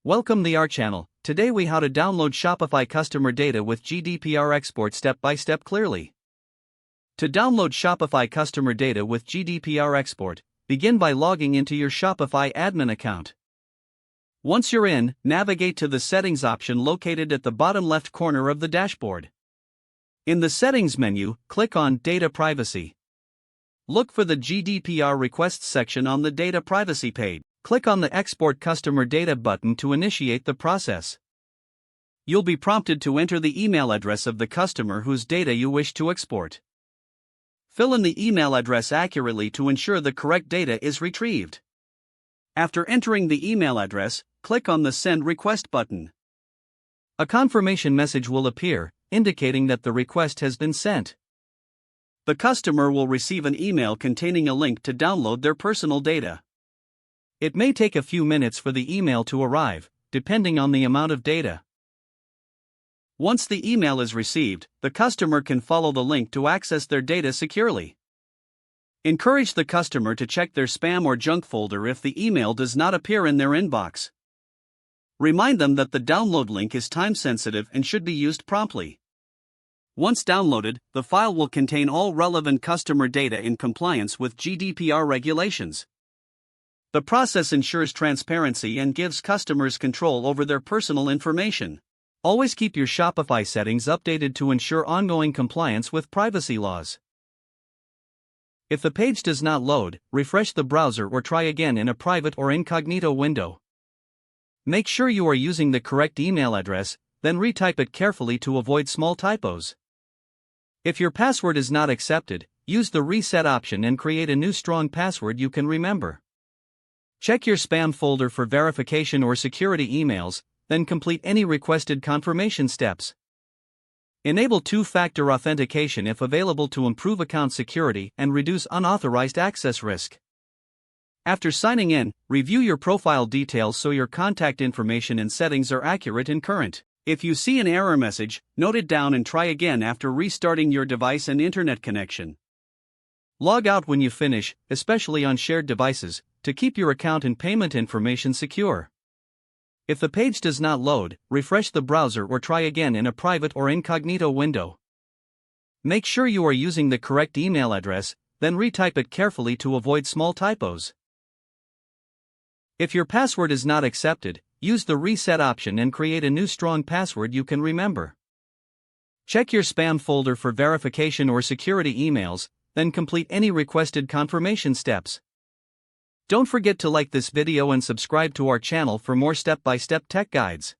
Welcome to our channel. Today we how to download Shopify customer data with GDPR export step by step clearly. To download Shopify customer data with GDPR export, begin by logging into your Shopify admin account. Once you're in, navigate to the settings option located at the bottom left corner of the dashboard. In the settings menu, click on Data Privacy. Look for the GDPR requests section on the data privacy page. Click on the Export Customer Data button to initiate the process. You'll be prompted to enter the email address of the customer whose data you wish to export. Fill in the email address accurately to ensure the correct data is retrieved. After entering the email address, click on the Send Request button. A confirmation message will appear, indicating that the request has been sent. The customer will receive an email containing a link to download their personal data. It may take a few minutes for the email to arrive, depending on the amount of data. Once the email is received, the customer can follow the link to access their data securely. Encourage the customer to check their spam or junk folder if the email does not appear in their inbox. Remind them that the download link is time-sensitive and should be used promptly. Once downloaded, the file will contain all relevant customer data in compliance with GDPR regulations. The process ensures transparency and gives customers control over their personal information. Always keep your Shopify settings updated to ensure ongoing compliance with privacy laws. If the page does not load, refresh the browser or try again in a private or incognito window. Make sure you are using the correct email address, then retype it carefully to avoid small typos. If your password is not accepted, use the reset option and create a new strong password you can remember. Check your spam folder for verification or security emails, then complete any requested confirmation steps. Enable two-factor authentication if available to improve account security and reduce unauthorized access risk. After signing in, review your profile details so your contact information and settings are accurate and current. If you see an error message, note it down and try again after restarting your device and internet connection. Log out when you finish, especially on shared devices, to keep your account and payment information secure. If the page does not load, refresh the browser or try again in a private or incognito window. Make sure you are using the correct email address, then retype it carefully to avoid small typos. If your password is not accepted, use the reset option and create a new strong password you can remember. Check your spam folder for verification or security emails, then complete any requested confirmation steps. Don't forget to like this video and subscribe to our channel for more step-by-step tech guides.